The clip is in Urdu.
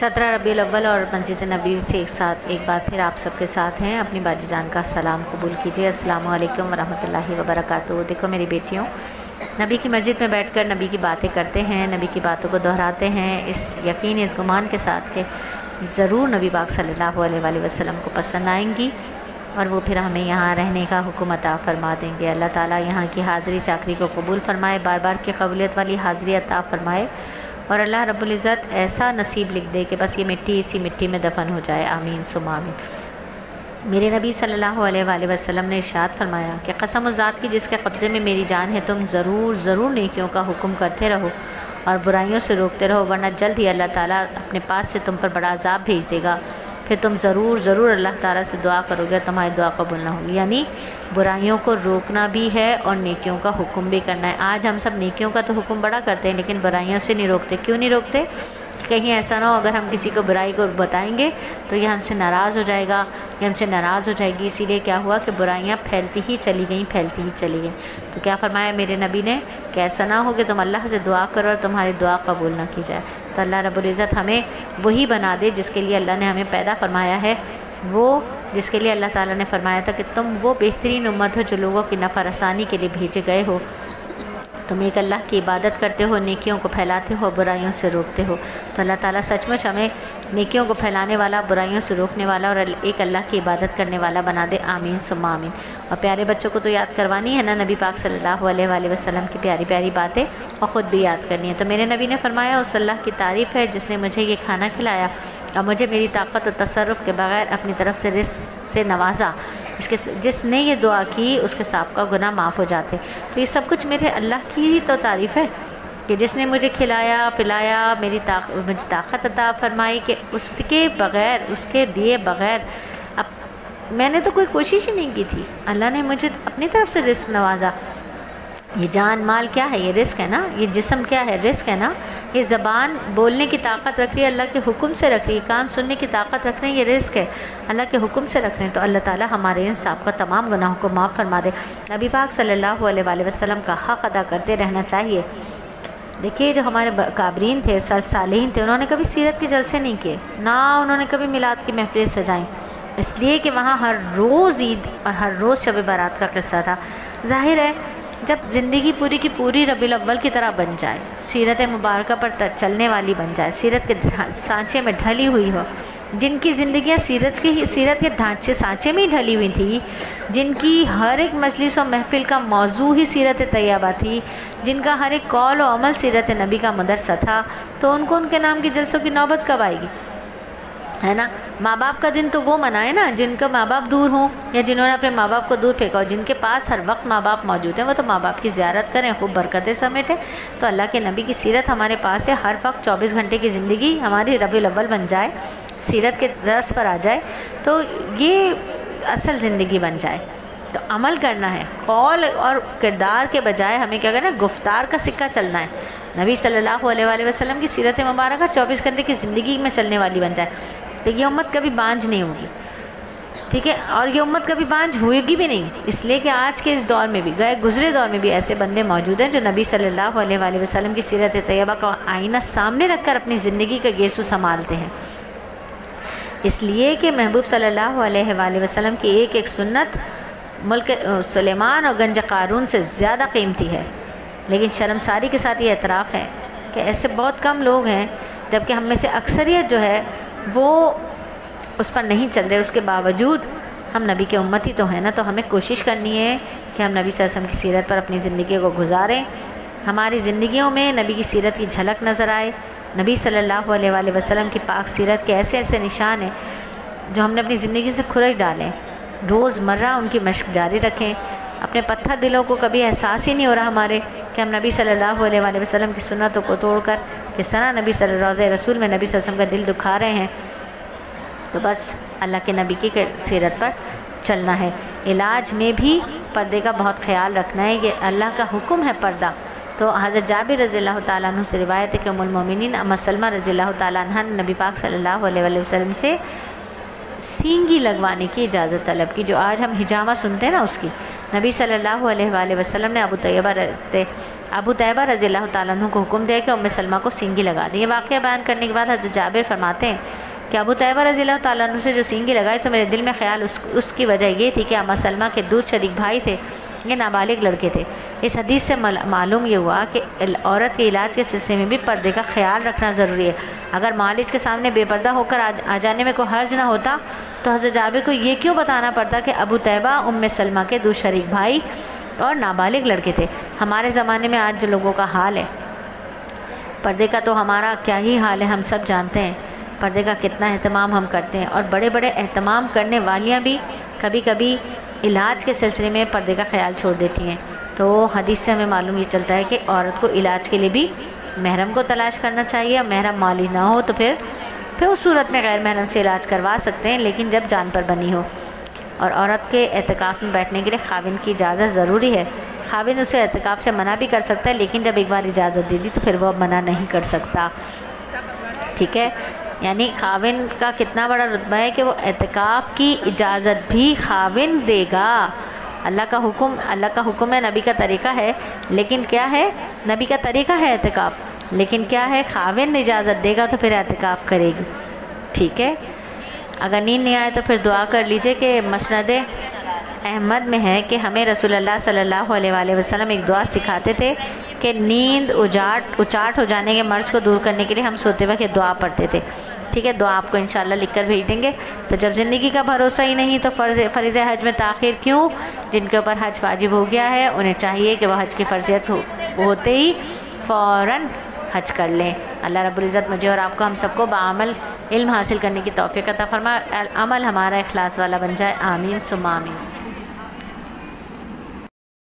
17 ربیع الاول اور مسجد نبی سے ایک بار پھر آپ سب کے ساتھ ہیں۔ اپنی باجی جان کا سلام قبول کیجیے۔ السلام علیکم ورحمۃ اللہ وبرکاتہ۔ دیکھو میری بیٹیوں، نبی کی مسجد میں بیٹھ کر نبی کی باتیں کرتے ہیں، نبی کی باتوں کو دہراتے ہیں، اس یقین اس گمان کے ساتھ کہ ضرور نبی پاک صلی اللہ علیہ وآلہ وسلم کو پسند آئیں گی اور وہ پھر ہمیں یہاں رہنے کا حکم عطا فرما دیں گے۔ اللہ تعالیٰ یہاں کی حاضری چاکری کو قبول فرمائے، بار بار کی قبولیت والی حاضری عطا فرمائے، اور اللہ رب العزت ایسا نصیب لکھ دے کہ بس یہ مٹی اسی مٹی میں دفن ہو جائے۔ آمین ثم آمین۔ میرے نبی صلی اللہ علیہ وآلہ وسلم نے ارشاد فرمایا کہ قسم اس ذات کی جس کے قبضے میں میری جان ہے، تم ضرور نیکیوں کا حکم کرتے رہو اور برائیوں سے روکتے رہو، ورنہ جلد ہی اللہ تعالیٰ اپنے پاس سے تم پر بڑا عذاب بھیج دے گا، پھر تم ضرور اللہ تعالیٰ سے دعا کرو گے، تمہاری دعا قبول نہ ہوگی۔ یعنی برائیوں کو روکنا بھی ہے اور نیکیوں کا حکم بھی کرنا ہے۔ آج ہم سب نیکیوں کا تو حکم بڑا کرتے ہیں لیکن برائیوں سے نہیں روکتے۔ کیوں نہیں روکتے؟ کہیں ایسا نہ ہو اگر ہم کسی کو برائی کو بتائیں گے تو یہ ہم سے ناراض ہو جائے گا، یہ ہم سے ناراض ہو جائے گی، اسی لیے کیا ہوا کہ برائیاں پھیلتی ہی چلی گئیں۔ تو کیا فرمایا میرے نبی نے کہ ایسا نہ ہو کہ تم اللہ سے دعا کرو اور تمہاری دعا قبول نہ کی جائے۔ تو اللہ رب العزت ہمیں وہی بنا دے جس کے لیے اللہ نے ہمیں پیدا فرمایا ہے، وہ جس کے لیے اللہ تعالیٰ نے فرمایا تھا کہ تم وہ بہترین امت ہو جو لوگوں کی نفع رسانی کے لیے بھیجے گئے ہو، تم ایک اللہ کی عبادت کرتے ہو، نیکیوں کو پھیلاتے ہو، برائیوں سے روکتے ہو۔ تو اللہ تعالیٰ سچ مچ ہمیں نیکیوں کو پھیلانے والا، برائیوں سے روکنے والا اور ایک اللہ کی عبادت کرنے والا بنا دے۔ آمین ثم آمین۔ اور پیارے بچوں کو تو یاد کروانی ہے نا نبی پاک صلی اللہ علیہ وآلہ وسلم کی پیاری پیاری باتیں، اور خود بھی یاد کرنی ہے۔ تو میرے نبی نے فرمایا اس اللہ کی تعریف ہے جس نے مجھے یہ کھانا کھلایا اور مجھے میری طاقت و تصرف کے بغیر اپنی طرف سے رزق سے نوازا، جس نے یہ دعا کی اس کے سابقہ گناہ معاف ہو جاتے۔ تو یہ سب کچھ میرے اللہ کی ہی تو تعریف ہے کہ جس نے مجھے کھلایا پلایا، مجھے طاقت عطا فرمائی کہ اس کے بغیر، اس کے دیے بغیر اب میں نے تو کوئی کوشش ہی نہیں کی تھی، اللہ نے مجھے اپنی طرف سے رزق نوازا۔ یہ جان مال کیا ہے؟ یہ رزق ہے نا۔ یہ جسم کیا ہے؟ رزق ہے نا۔ یہ زبان بولنے کی طاقت رکھ رہی ہے، اللہ کے حکم سے رکھ رہی ہے، کان سننے کی طاقت رکھ رہے ہیں، یہ رزق ہے، اللہ کے حکم سے رکھ رہے ہیں۔ تو اللہ تعالیٰ ہمارے ان سابقہ تمام گناہوں کو معاف فرما دے۔ نبی پاک صلی اللہ علیہ وآلہ وسلم کا حق ادا کرتے رہنا چاہیے۔ دیکھیے جو ہمارے کابرین تھے، سلف صالحین تھے، انہوں نے کبھی سیرت کے جلسے نہیں کیے، نہ انہوں نے کبھی میلاد کی محفلیں سجائیں، اس لیے کہ وہاں ہر روز عید اور ہر روز شب برات کا قصہ تھا۔ ظاہر ہے جب زندگی پوری کی پوری ربیع الاول کی طرح بن جائے، سیرت مبارکہ پر چلنے والی بن جائے، سیرت کے سانچے میں ڈھلی ہوئی ہو، جن کی زندگیاں سیرت کے ڈھانچے سانچے میں ہی ڈھلی ہوئی تھی، جن کی ہر ایک مجلس و محفل کا موضوع ہی سیرت طیبہ تھی، جن کا ہر ایک قول و عمل سیرت نبی کا مدرسہ تھا، تو ان کو ان کے نام کی جلسوں کی نوبت کب آئے گی؟ ہے نا۔ ماں باپ کا دن تو وہ منائے نا جن کا ماں باپ دور ہوں یا جنہوں نے اپنے ماں باپ کو دور پھینکا ہو، جن کے پاس ہر وقت ماں باپ موجود ہیں وہ تو ماں باپ کی زیارت کریں، خوب برکتیں سمیٹیں۔ تو اللہ کے نبی کی سیرت ہمارے پاس ہے، ہر وقت 24 گھنٹے کی زندگی ہماری ربیع الاول بن جائے، سیرت کے درس پر آ جائے، تو یہ اصل زندگی بن جائے۔ تو عمل کرنا ہے، قول اور کردار کے بجائے ہمیں کیا کرنا ہے؟ گفتار کا سکہ چلنا ہے۔ نبی صلی اللہ علیہ وآلہ وسلم کی سیرت مبارکہ 24 گھنٹے کی زندگی میں چلنے والی بن جائے، تو یہ امت کبھی بانجھ نہیں ہوگی، ٹھیک ہے؟ اور یہ امت کبھی بانجھ ہوئے گی بھی نہیں، اس لیے کہ آج کے اس دور میں بھی، گزرے دور میں بھی ایسے بندے موجود ہیں جو نبی صلی اللہ علیہ وآلہ وسلم کی سیرت طیبہ کا آئینہ سامنے رکھ کر اپنی زندگی کا گیسو سنبھالتے ہیں، اس لیے کہ محبوب صلی اللہ علیہ وآلہ وسلم کی ایک ایک سنت ملک سلیمان اور گنج قارون سے زیادہ قیمتی ہے۔ لیکن شرمساری کے ساتھ یہ اعتراف ہے کہ ایسے بہت کم لوگ ہیں، جبکہ ہم میں سے اکثریت جو ہے وہ اس پر نہیں چل رہے، اس کے باوجود ہم نبی کے امتی تو ہیں نا، تو ہمیں کوشش کرنی ہے کہ ہم نبی صلی اللہ علیہ وسلم کی سیرت پر اپنی زندگی کو گزاریں، ہماری زندگیوں میں نبی کی سیرت کی جھلک نظر آئے، نبی صلی اللہ علیہ وآلہ وسلم کی پاک سیرت کے ایسے ایسے نشان ہیں جو ہم نے اپنی زندگی سے کھرچ ڈالیں، روز مرہ ان کی مشق جاری رکھیں۔ اپنے پتھر دلوں کو کبھی احساس ہی نہیں ہو رہا ہمارے کہ ہم نبی صلی اللہ علیہ وآلہ وسلم کی سنتوں کو توڑ کر کس طرح نبی صلی اللہ علیہ رسول میں نبی صلی اللہ علیہ وسلم کا دل دکھا رہے ہیں۔ تو بس اللہ کے نبی کی سیرت پر چلنا ہے۔ علاج میں بھی پردے کا بہت خیال رکھنا ہے، یہ اللہ کا حکم ہے پردہ۔ تو حضرت جابر رضی اللہ تعالیٰ عنہ سے روایت ہے کہ ام المومنین ام سلمہ رضی اللہ تعالیٰ عنہ نے نبی پاک صلی اللہ علیہ وآلہ وسلم سے سینگی لگوانے کی اجازت طلب کی، جو آج ہم حجامہ سنتے ہیں نا اس کی۔ نبی صلی اللہ علیہ وآلہ وسلم نے ابو طیبہ ابو طیبہ رضی اللہ تعالیٰ عنہ کو حکم دیا کہ ام سلمہ کو سینگی لگا دیں۔ یہ واقعہ بیان کرنے کے بعد حضرت جابر فرماتے ہیں کہ ابو طیبہ رضی اللہ تعالیٰ عنہ سے جو سینگی لگائی تو میرے دل میں خیال اس کی وجہ یہ تھی کہ ام سلمہ کے دودھ شریک بھائی تھے، یہ نابالغ لڑکے تھے۔ اس حدیث سے معلوم یہ ہوا کہ عورت کے علاج کے سلسلے میں بھی پردے کا خیال رکھنا ضروری ہے۔ اگر معالج کے سامنے بے پردہ ہو کر آ جانے میں کوئی حرج نہ ہوتا تو حضرت جابر کو یہ کیوں بتانا پڑتا کہ ابو طیبہ ام سلمہ کے دودھ شریک بھائی اور نابالغ لڑکے تھے۔ ہمارے زمانے میں آج جو لوگوں کا حال ہے، پردے کا تو ہمارا کیا ہی حال ہے، ہم سب جانتے ہیں پردے کا کتنا اہتمام ہم کرتے ہیں، اور بڑے بڑے اہتمام کرنے والیاں بھی کبھی کبھی علاج کے سلسلے میں پردے کا خیال چھوڑ دیتی ہیں۔ تو حدیث سے ہمیں معلوم یہ چلتا ہے کہ عورت کو علاج کے لیے بھی محرم کو تلاش کرنا چاہیے، اور محرم معالج نہ ہو تو پھر اس صورت میں غیر محرم سے علاج کروا سکتے ہیں، لیکن جب جان پر بنی ہو۔ اور عورت کے اعتکاف میں بیٹھنے کے لیے خاوند کی اجازت ضروری ہے۔ خاوند اسے اعتکاف سے منع بھی کر سکتا ہے، لیکن جب ایک بار اجازت دے دی تو پھر وہ اب منع نہیں کر سکتا، ٹھیک ہے۔ یعنی خاوند کا کتنا بڑا رتبہ ہے کہ وہ اعتکاف کی اجازت بھی خاوند دے گا۔ اللہ کا حکم ہے، نبی کا طریقہ ہے، لیکن کیا ہے، نبی کا طریقہ ہے اعتکاف، لیکن کیا ہے، خاوند اجازت دے گا تو پھر اعتکاف کرے گی، ٹھیک ہے۔ اگر نیند نہیں آئے تو پھر دعا کر لیجئے کہ مسند احمد میں ہے کہ ہمیں رسول اللہ صلی اللہ علیہ وآلہ وسلم ایک دعا سکھاتے تھے کہ نیند اچاٹ ہو جانے کے مرض کو دور کرنے کے لیے ہم سوتے وقت یہ دعا پڑھتے تھے، ٹھیک ہے۔ دعا آپ کو انشاءاللہ لکھ کر بھیج دیں گے۔ تو جب زندگی کا بھروسہ ہی نہیں تو فریضہ حج میں تاخیر کیوں؟ جن کے اوپر حج واجب ہو گیا ہے انہیں چاہیے کہ وہ حج کی فرضیت ہوتے ہی فوراً حج کر لیں۔ اللہ رب العزت مجھے اور آپ کو، ہم سب کو بعمل علم حاصل کرنے کی توفیق عطا فرمائے، عمل ہمارا اخلاص والا بن جائے، آمین ثم آمین۔